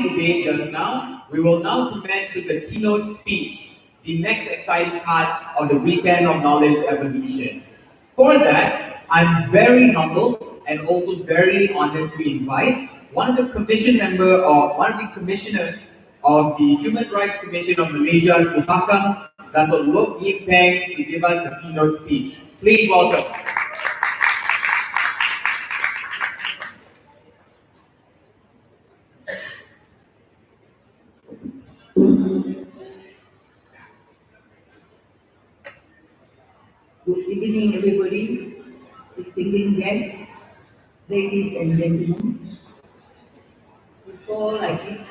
debate just now, we will now commence with the keynote speech, the next exciting part of the weekend of knowledge evolution. For that, I'm very humbled and also very honored to invite one of the commission member or one of the commissioners of the Human Rights Commission of Malaysia, Suhakam, Dato' Lok Yip Peng, to give us the keynote speech. Please welcome. Good evening, everybody, distinguished guests, ladies and gentlemen. Before I give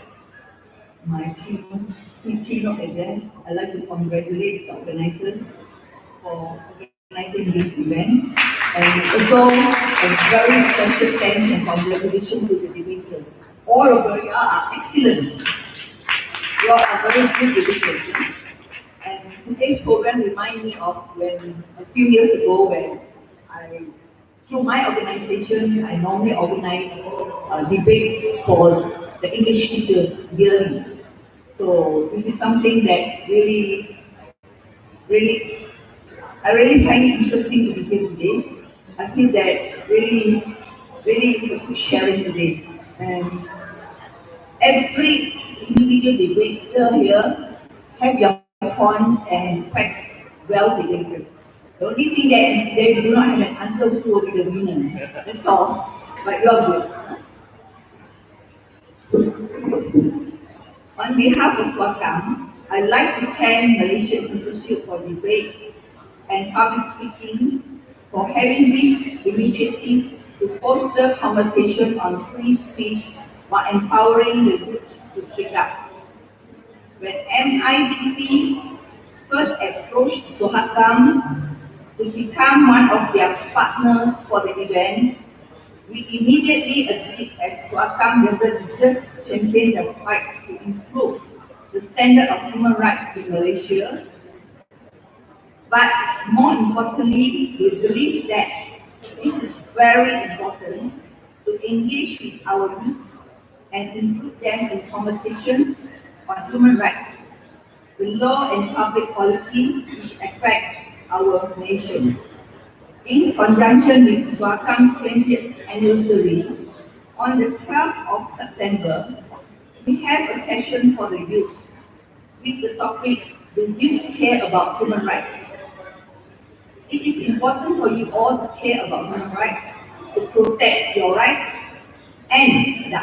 my keynote address, I'd like to congratulate the organizers for organizing this event, and also a very special thanks and congratulations to the debaters. All of you are excellent. You all are very good debaters. And today's program reminds me of when a few years ago when through my organization, I normally organize debates for the English teachers yearly. So this is something that really, I really find it interesting to be here today. I feel that really is a good sharing today. And every individual debater here have your points and facts well debated. The only thing that today we do not have an answer who will be the winner. That's all. But you're good. On behalf of SWACAM, I'd like to thank Malaysian Institute for Debate and Public Speaking for having this initiative to foster conversation on free speech while empowering the youth to speak up. When MIDP first approached Suhakam to become one of their partners for the event, we immediately agreed as Suhakam doesn't just champion the fight to improve the standard of human rights in Malaysia, but more importantly, we believe that this is very important to engage with our youth and include them in conversations on human rights, the law and public policy which affect our nation. In conjunction with SWACAM's 20th anniversary, on the 12th of September, we have a session for the youth with the topic, "Do you care about human rights?" It is important for you all to care about human rights, to protect your rights and the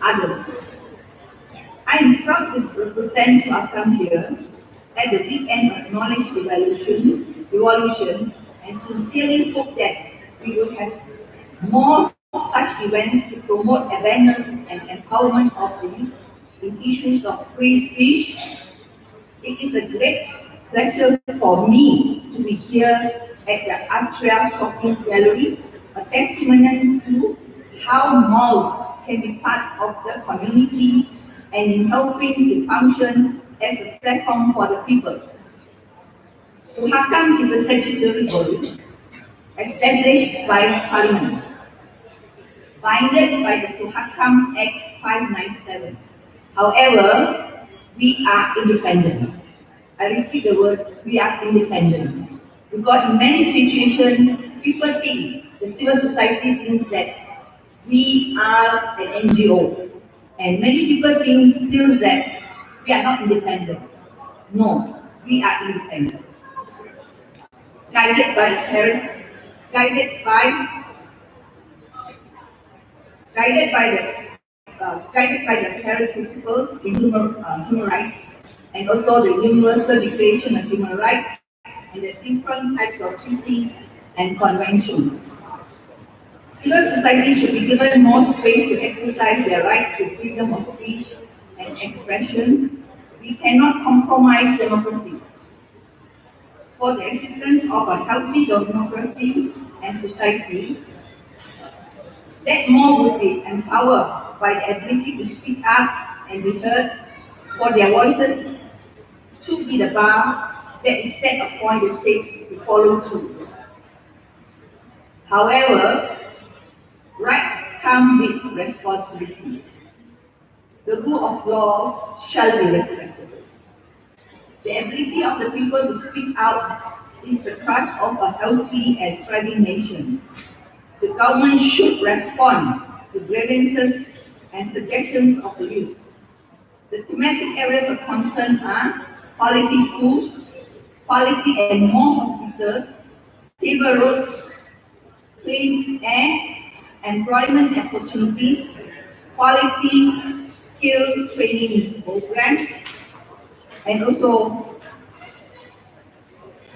others. I am proud to represent SWACAM here at the weekend of knowledge evolution, and sincerely hope that we will have more such events to promote awareness and empowerment of the youth in issues of free speech. It is a great pleasure for me to be here at the Atria Shopping Gallery, a testimony to how malls can be part of the community and in helping to function as a platform for the people. Suhakam is a statutory body established by Parliament, binded by the Suhakam Act 597. However, we are independent. I repeat the word, we are independent. Because in many situations, people think, the civil society thinks that we are an NGO. And many people feels that we are not independent. No, we are independent. Guided by the Paris, guided by the Paris principles in human rights, and also the Universal Declaration of Human Rights and the different types of treaties and conventions. Civil society should be given more space to exercise their right to freedom of speech and expression. We cannot compromise democracy. For the existence of a healthy democracy and society, that more would be empowered by the ability to speak up and be heard, for their voices to be the bar that is set upon the state to follow through. However, rights come with responsibilities. The rule of law shall be respected. The ability of the people to speak out is the crutch of a healthy and thriving nation. The government should respond to grievances and suggestions of the youth. The thematic areas of concern are quality schools, quality and more hospitals, safer roads, clean air, employment opportunities, quality skill training programs, and also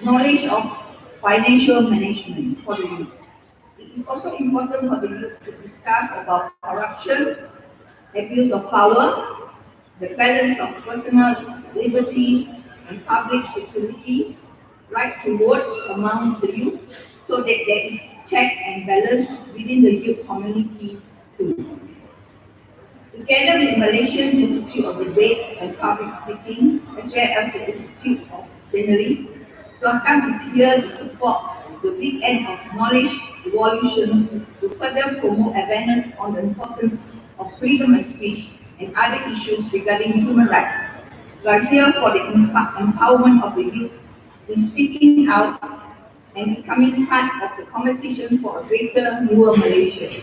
knowledge of financial management for the youth. It is also important for the youth to discuss about corruption, abuse of power, the balance of personal liberties and public security, right to vote amongst the youth, so that there is check and balance within the youth community too. Together with Malaysian Institute of Debate and Public Speaking, as well as the Institute of Journalists, SWACAM is here to support the weekend of knowledge evolutions to further promote awareness on the importance of freedom of speech and other issues regarding human rights. We are here for the empowerment of the youth in speaking out and becoming part of the conversation for a greater, newer Malaysia.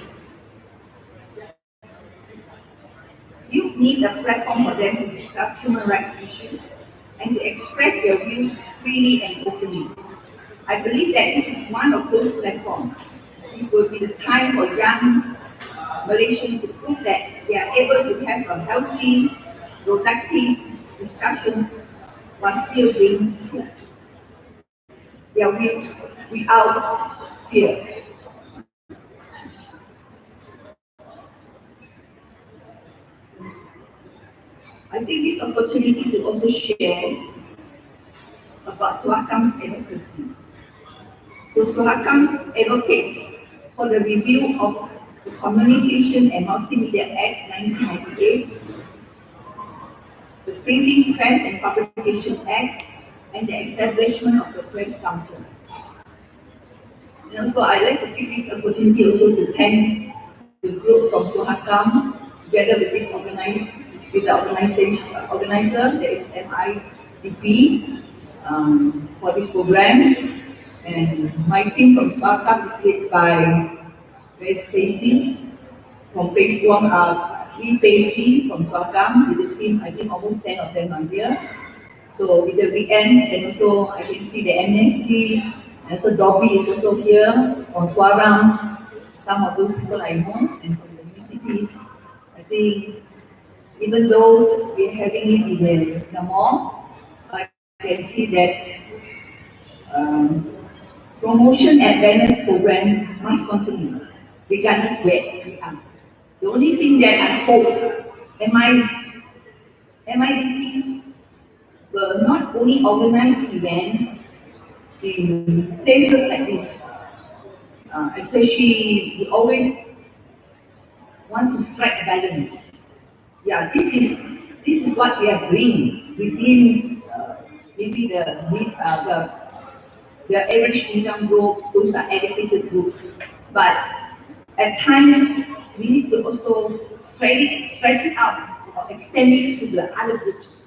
Youth need a platform for them to discuss human rights issues and to express their views freely and openly. I believe that this is one of those platforms. This will be the time for young Malaysians to prove that they are able to have a healthy, productive discussions while still being true. Their views without fear. I take this opportunity to also share about SWACAM's advocacy. So SWACAM's advocates for the review of the Communication and Multimedia Act 1998, the Printing, Press and Publication Act, and the establishment of the Press Council. And also, I'd like to take this opportunity also to thank the group from SWACAM, together with this organizer, that is MIDP, for this program. And my team from SWACAM is led by Ms. Pacey from Phase 1, Lee Pacey from SWACAM, with the team. I think almost 10 of them are here. So with the weekends, and also I can see the MST, and so Dobby is also here, on Swarang, some of those people I know, and from the universities. I think even though we're having it in the mall, I can see that promotion and awareness program must continue, regardless where we are. The only thing that I hope MIDP will not only organize events in places like this, especially we always want to strike a balance. Yeah, this is what we are doing within maybe the average income group. Those are educated groups, but at times we need to also stretch it out or extend it to the other groups,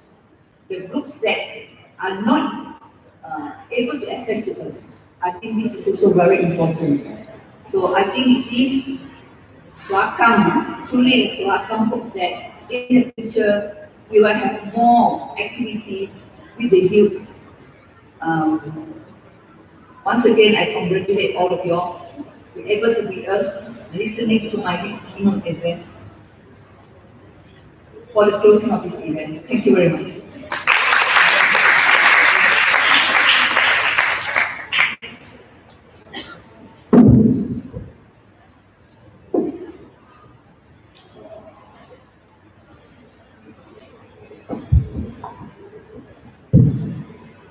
the groups that are not able to access to us. I think this is also very important. So I think this SWACAM, truly SWACAM hopes that in the future we will have more activities with the youth. Once again, I congratulate all of you all being able to be us listening to my this keynote address for the closing of this event. Thank you very much.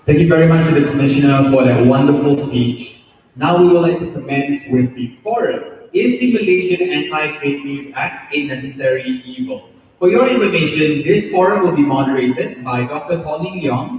Thank you very much to the Commissioner for that wonderful speech. Now we would like to commence with the forum. Is the Malaysian Anti-Fake News Act a necessary evil? For your information, this forum will be moderated by Dr. Pauline Leong,